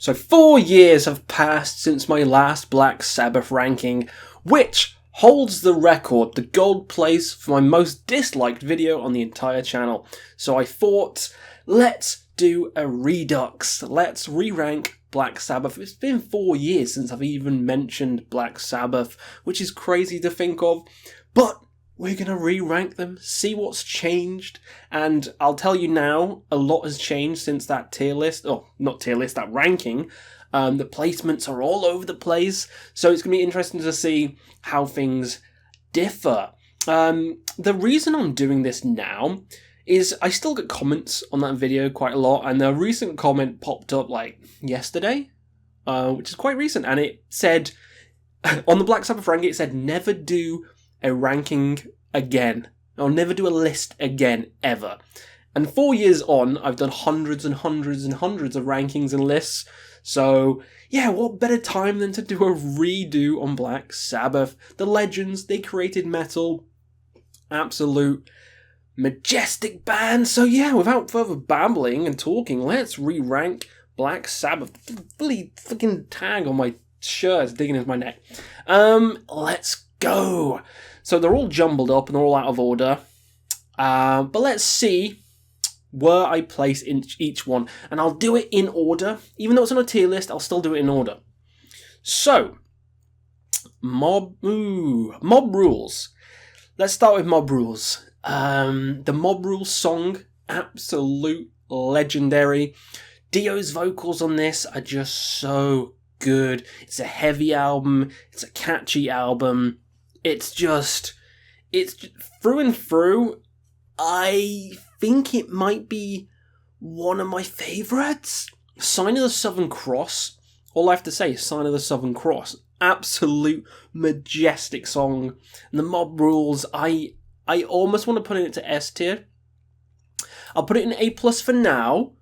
So 4 years have passed since my last Black Sabbath ranking, which holds the record, the gold place for my most disliked video on the entire channel. So I thought, let's do a redux. Let's re-rank Black Sabbath. It's been 4 years since I've even mentioned Black Sabbath, which is crazy to think of, but we're going to re-rank them, see what's changed, and I'll tell you now, a lot has changed since that tier list, oh, not tier list, that ranking. The placements are all over the place, so it's going to be interesting to see how things differ. The reason I'm doing this now is I still get comments on that video quite a lot, and a recent comment popped up like yesterday, which is quite recent, and it said, on the Black Sabbath ranking, it said never do a ranking again. I'll never do a list again, ever. And 4 years on, I've done hundreds and hundreds and hundreds of rankings and lists. So, yeah, what better time than to do a redo on Black Sabbath? The legends, they created metal. Absolute majestic band. So, yeah, without further babbling and talking, let's re-rank Black Sabbath. Fully fucking tag on my shirt is digging into my neck. Let's go. So they're all jumbled up and they're all out of order. But let's see where I place in each one. And I'll do it in order. Even though it's on a tier list, I'll still do it in order. So, Mob Rules. Let's start with Mob Rules. The Mob Rules song, absolute legendary. Dio's vocals on this are just so good. It's a heavy album. It's a catchy album. It's through and through. I think it might be one of my favourites. Sign of the Southern Cross. All I have to say is Sign of the Southern Cross. Absolute majestic song. And the Mob Rules, I almost want to put it into S tier. I'll put it in A+ for now,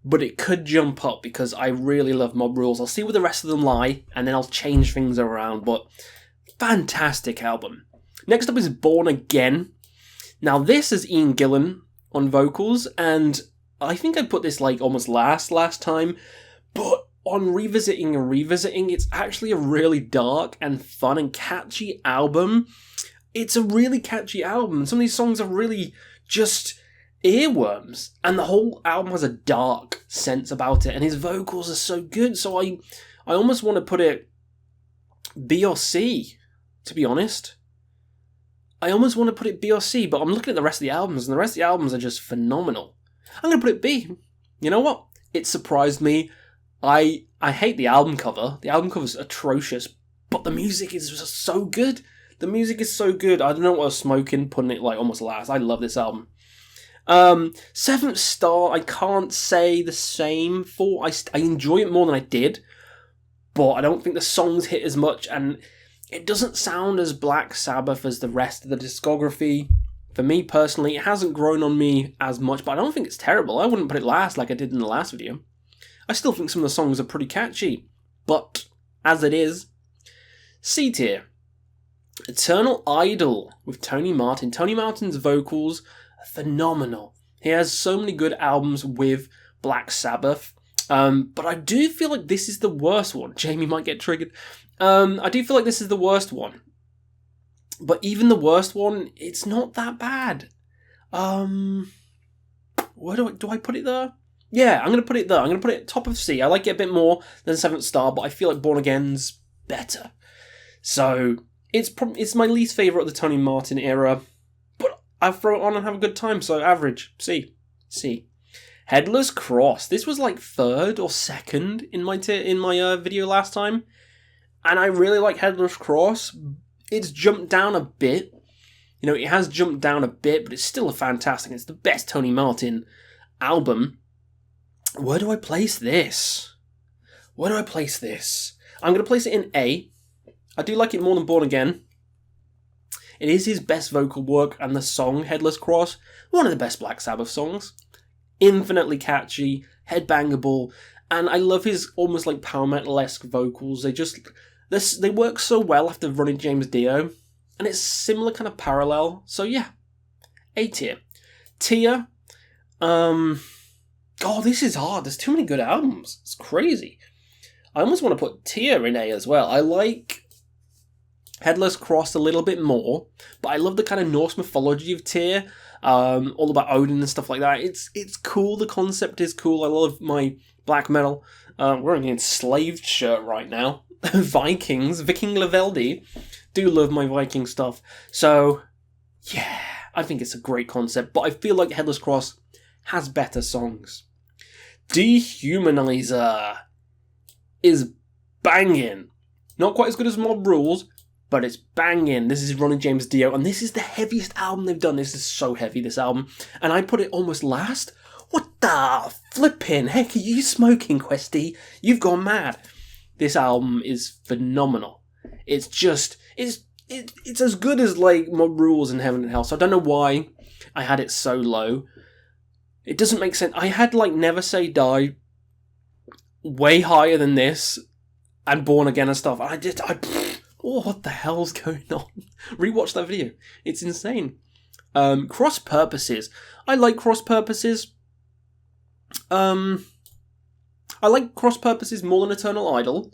but it could jump up because I really love Mob Rules. I'll see where the rest of them lie, and then I'll change things around, but fantastic album. Next up is Born Again. Now this is Ian Gillan on vocals, and I think I put this like almost last time, but on revisiting, it's actually a really dark and fun and catchy album. It's a really catchy album. Some of these songs are really just earworms, and the whole album has a dark sense about it, and his vocals are so good, so I almost want to put it B or C, to be honest. I almost want to put it B or C, but I'm looking at the rest of the albums, and the rest of the albums are just phenomenal. I'm going to put it B. You know what? It surprised me. I hate the album cover. The album cover's atrocious, but the music is just so good. The music is so good. I don't know what I was smoking, putting it like almost last. I love this album. 7th Star, I can't say the same for. I enjoy it more than I did, but I don't think the songs hit as much, and it doesn't sound as Black Sabbath as the rest of the discography. For me personally, it hasn't grown on me as much, but I don't think it's terrible. I wouldn't put it last like I did in the last video. I still think some of the songs are pretty catchy, but as it is, C tier. Eternal Idol with Tony Martin. Tony Martin's vocals are phenomenal. He has so many good albums with Black Sabbath, but I do feel like this is the worst one. Jamie might get triggered. I do feel like this is the worst one. But even the worst one, it's not that bad. Where do I put it there? Yeah, I'm going to put it there. I'm going to put it at top of C. I like it a bit more than 7th Star, but I feel like Born Again's better. So, it's my least favourite of the Tony Martin era, but I'll throw it on and have a good time, so average. C. Headless Cross. This was like 3rd or 2nd in my video last time. And I really like Headless Cross. It's jumped down a bit. You know, it has jumped down a bit, but it's still fantastic. It's the best Tony Martin album. Where do I place this? I'm going to place it in A. I do like it more than Born Again. It is his best vocal work, and the song Headless Cross, one of the best Black Sabbath songs. Infinitely catchy, headbangable, and I love his almost like power metal-esque vocals. They work so well after running James Dio, and it's similar kind of parallel. So yeah, A tier. Tier, this is hard. There's too many good albums. It's crazy. I almost want to put Tear in A as well. I like Headless Cross a little bit more, but I love the kind of Norse mythology of Tyr, all about Odin and stuff like that. It's cool. The concept is cool. I love my black metal. Wearing an enslaved shirt right now. Vikings, Viking Laveldi. Do love my Viking stuff. So, yeah, I think it's a great concept, but I feel like Headless Cross has better songs. Dehumanizer is banging. Not quite as good as Mob Rules, but it's banging. This is Ronnie James Dio, and this is the heaviest album they've done. This is so heavy, this album. And I put it almost last? What the flipping heck are you smoking, Questy? You've gone mad. This album is phenomenal. It's just, it's as good as, like, Mob Rules and Heaven and Hell, so I don't know why I had it so low. It doesn't make sense. I had, like, Never Say Die way higher than this, and Born Again and stuff. Oh, what the hell's going on? Rewatch that video. It's insane. Cross Purposes. I like Cross Purposes. I like Cross Purposes more than Eternal Idol.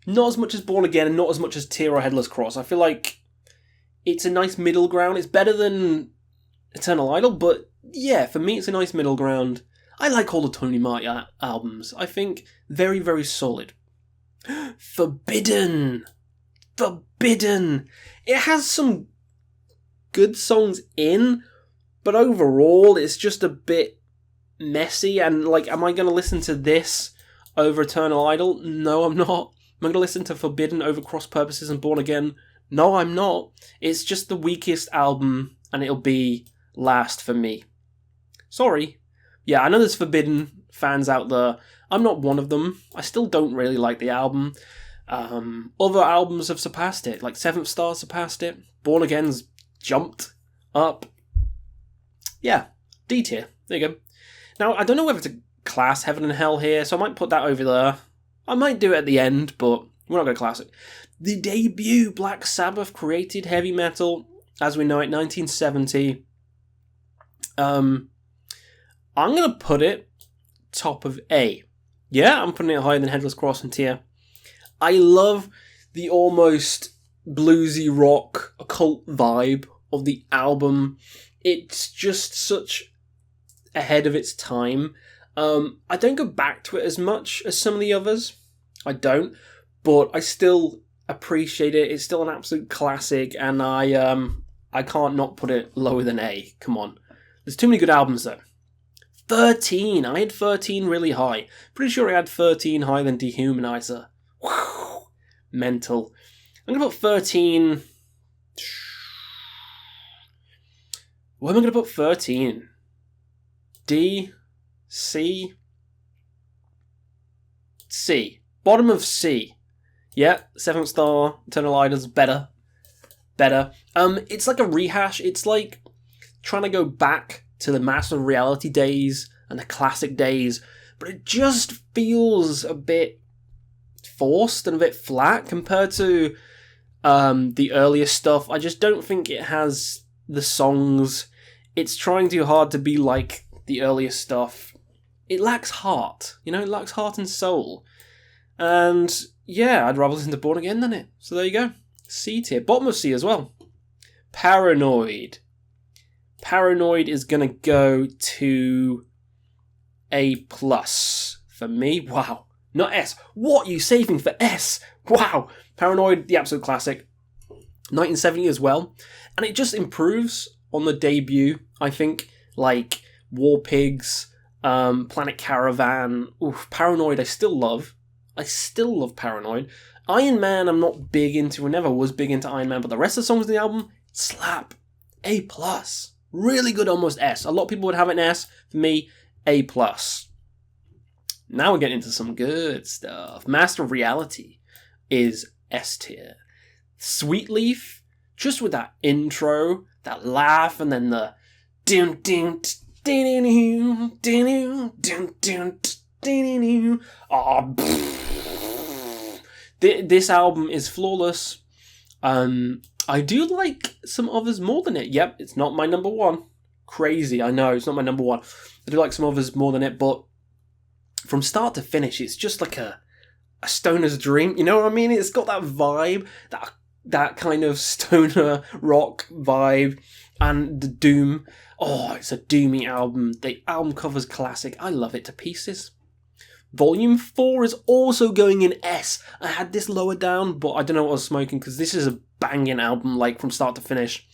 Not as much as Born Again and not as much as Tear or Headless Cross. I feel like it's a nice middle ground. It's better than Eternal Idol, but yeah, for me it's a nice middle ground. I like all the Tony Martin albums. I think very, very solid. Forbidden. It has some good songs in, but overall it's just a bit messy. And, like, am I going to listen to this over Eternal Idol? No, I'm not. Am I going to listen to Forbidden over Cross Purposes and Born Again? No, I'm not. It's just the weakest album, and it'll be last for me. Sorry. Yeah, I know there's Forbidden fans out there. I'm not one of them. I still don't really like the album. Other albums have surpassed it, like Seventh Star surpassed it. Born Again's jumped up. Yeah, D tier. There you go. Now, I don't know whether to class Heaven and Hell here, so I might put that over there. I might do it at the end, but we're not going to class it. The debut Black Sabbath created heavy metal, as we know it, 1970. I'm going to put it top of A. Yeah, I'm putting it higher than Headless Cross and Tear. I love the almost bluesy rock occult vibe of the album. It's just such ahead of its time. I don't go back to it as much as some of the others. I don't, but I still appreciate it. It's still an absolute classic, and I can't not put it lower than A. Come on. There's too many good albums though. 13. I had 13 really high. Pretty sure I had 13 higher than Dehumanizer. Wow. Mental. I'm going to put 13... Where am I going to put 13? D... C... C. Bottom of C. Yeah, Seventh Star, Eternal Idol's better. It's like a rehash. It's like trying to go back to the Master of Reality days and the classic days, but it just feels a bit forced and a bit flat compared to the earlier stuff. I just don't think it has the songs. It's trying too hard to be like the earlier stuff. It lacks heart, it lacks heart and soul. And yeah, I'd rather listen to Born Again than it. So there you go. C tier. Bottom of C as well. Paranoid. Paranoid is going to go to A+ for me. Wow. Not S. What are you saving for S? Wow. Paranoid, the absolute classic. 1970 as well. And it just improves on the debut, I think. Like War Pigs, Planet Caravan. Oof, Paranoid I still love. Paranoid. Iron Man I'm not big into. I never was big into Iron Man. But the rest of the songs in the album, slap. A+. Really good, almost S. A lot of people would have an S. For me, A+. Now we're getting into some good stuff. Master of Reality is S tier. Sweet Leaf, just with that intro, that laugh, and then the ding ding ding ding ding ding. This album is flawless. I do like some others more than it. Yep, it's not my number one. Crazy, I know, it's not my number one. I do like some others more than it, but from start to finish, it's just like a a stoner's dream. You know what I mean? It's got that vibe, that kind of stoner rock vibe, and the doom. Oh, it's a doomy album. The album cover's classic. I love it to pieces. Volume 4 is also going in S. I had this lower down, but I don't know what I was smoking, because this is a banging album, like, from start to finish.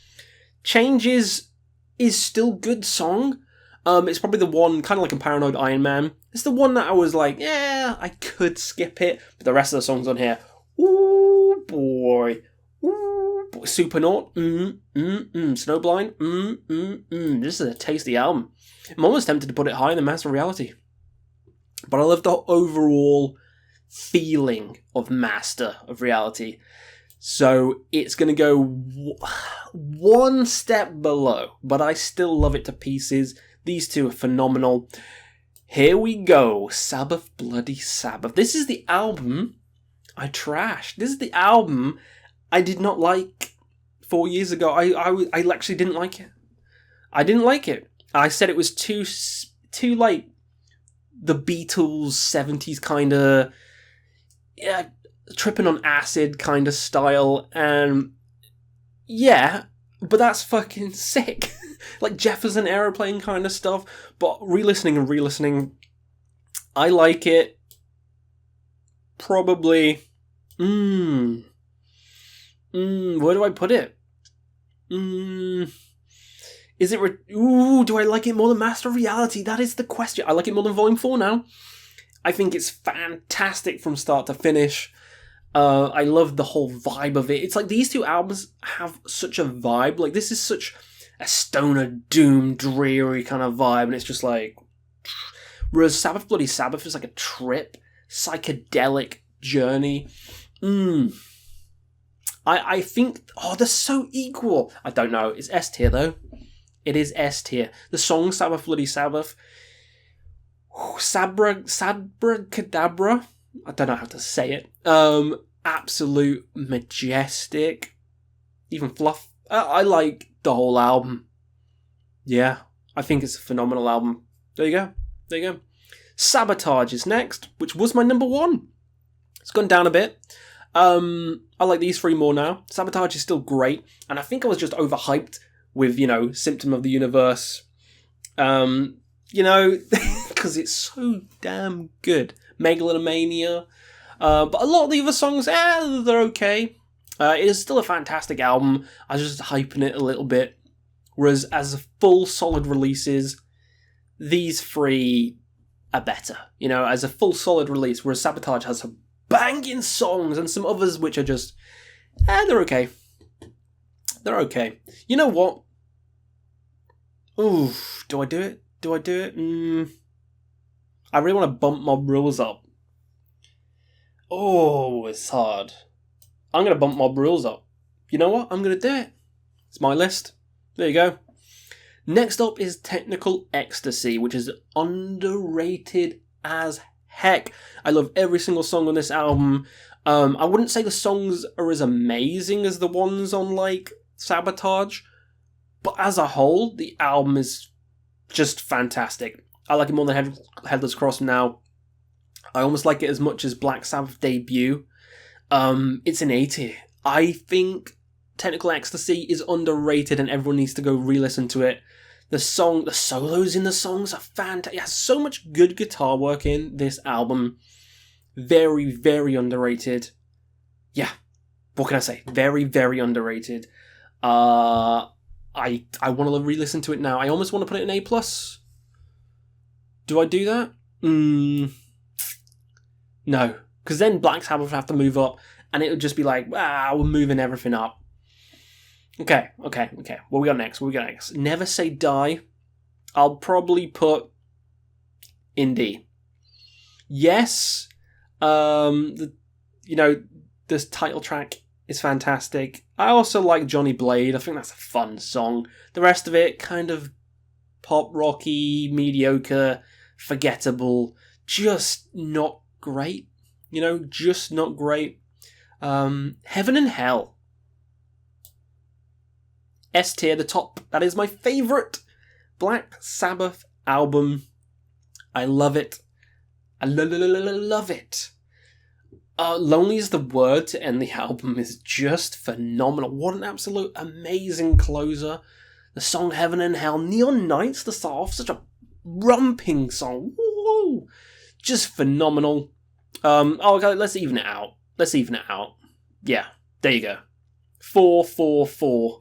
Changes is still good song. It's probably the one, kind of like a Paranoid Iron Man. It's the one that I was like, yeah, I could skip it. But the rest of the songs on here, ooh boy, ooh boy. Supernaut, Snowblind, This is a tasty album. I'm almost tempted to put it higher than Master of Reality. But I love the overall feeling of Master of Reality. So it's going to go one step below, but I still love it to pieces. These two are phenomenal. Here we go. Sabbath, Bloody Sabbath. This is the album I trashed. This is the album I did not like 4 years ago. I actually didn't like it. I didn't like it. I said it was too like the Beatles 70s kind of, yeah, tripping on acid kind of style. And yeah, but that's fucking sick. Like Jefferson Aeroplane kind of stuff. But re-listening, I like it. Probably. Where do I put it? Is it... do I like it more than Master of Reality? That is the question. I like it more than Volume 4 now. I think it's fantastic from start to finish. I love the whole vibe of it. It's like these two albums have such a vibe. Like, this is such a stoner, doom, dreary kind of vibe, and it's just like... Whereas Sabbath Bloody Sabbath is like a trip, psychedelic journey. I think... Oh, they're so equal. I don't know. It's S tier, though. It is S tier. The song Sabbath Bloody Sabbath... Sabra Cadabra. I don't know how to say it. Absolute majestic. Even fluff. I like the whole album. Yeah, I think it's a phenomenal album. There you go. Sabotage is next, which was my number 1. It's gone down a bit. I like these 3 more now. Sabotage is still great, and I think I was just overhyped with, Symptom of the Universe. Because it's so damn good. Megalomania. But a lot of the other songs, they're okay. It is still a fantastic album. I was just hyping it a little bit. Whereas as a full solid releases, these 3 are better. As a full solid release. Whereas Sabotage has some banging songs and some others which are just, they're okay. They're okay. You know what? Ooh, do I do it? I really want to bump Mob Rules up. Oh, it's hard. I'm going to bump Mob Rules up. You know what? I'm going to do it. It's my list. There you go. Next up is Technical Ecstasy, which is underrated as heck. I love every single song on this album. I wouldn't say the songs are as amazing as the ones on, like, Sabotage, but as a whole, the album is just fantastic. I like it more than Headless Cross now. I almost like it as much as Black Sabbath debut. It's an 80. I think Technical Ecstasy is underrated and everyone needs to go re-listen to it. The solos in the songs are fantastic. It has so much good guitar work in this album. Very, very underrated. Yeah. What can I say? Very, very underrated. I want to re-listen to it now. I almost want to put it in A+. Do I do that? No. Because then Black Sabbath would have to move up, and it would just be like, we're moving everything up. Okay. What we got next? Never Say Die. I'll probably put in D. Yes. This title track is fantastic. I also like Johnny Blade. I think that's a fun song. The rest of it, kind of pop rocky, mediocre, forgettable, just not great. Just not great. Heaven and Hell. S tier, the top. That is my favourite Black Sabbath album. I love it. I love it. Lonely is the Word to end the album is just phenomenal. What an absolute amazing closer. The song Heaven and Hell, Neon Nights to start off, such a romping song. Woo! Just phenomenal. Okay, let's even it out. Yeah, there you go. 4, 4, 4.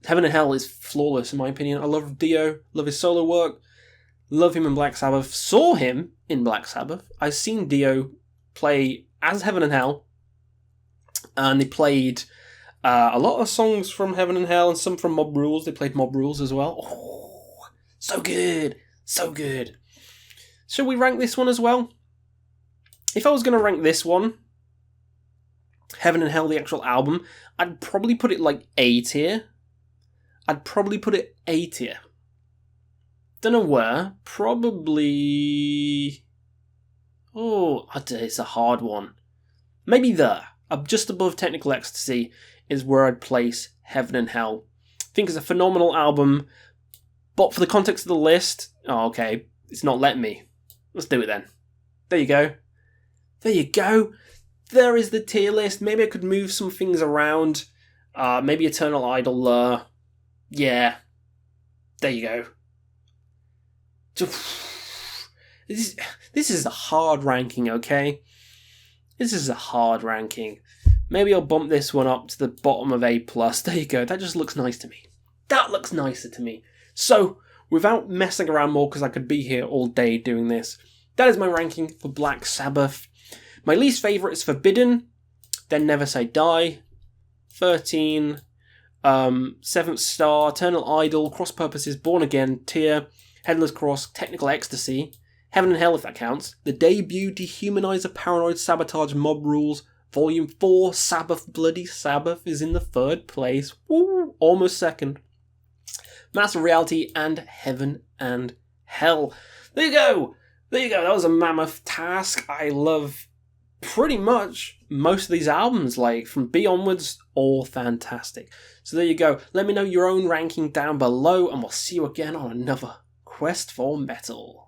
Heaven and Hell is flawless in my opinion. I love Dio, love his solo work, love him in Black Sabbath, saw him in Black Sabbath. I've seen Dio play as Heaven and Hell, and they played a lot of songs from Heaven and Hell and some from Mob Rules. They played Mob Rules as well. Oh, so good, so good. Shall we rank this one as well? If I was going to rank this one, Heaven and Hell, the actual album, I'd probably put it like A tier. Don't know where. Probably... Oh, it's a hard one. Maybe there. Just above Technical Ecstasy is where I'd place Heaven and Hell. I think it's a phenomenal album, but for the context of the list... Oh, okay. It's not letting me. Let's do it then. There you go. There is the tier list. Maybe I could move some things around. Maybe Eternal Idol. Yeah. There you go. This is a hard ranking, okay? This is a hard ranking. Maybe I'll bump this one up to the bottom of A+. There you go. That just looks nice to me. That looks nicer to me. So, without messing around more, because I could be here all day doing this, that is my ranking for Black Sabbath. My least favourite is Forbidden, then Never Say Die, 13, 7th Star, Eternal Idol, Cross Purposes, Born Again, Tear, Headless Cross, Technical Ecstasy, Heaven and Hell if that counts, the debut Dehumanizer, Paranoid Sabotage, Mob Rules, Volume 4, Sabbath, Bloody Sabbath is in the 3rd place, woo, almost 2nd, Master Reality, and Heaven and Hell. There you go, that was a mammoth task. I love pretty much most of these albums, like from B onwards, all fantastic. So there you go. Let me know your own ranking down below, and we'll see you again on another Quest for Metal.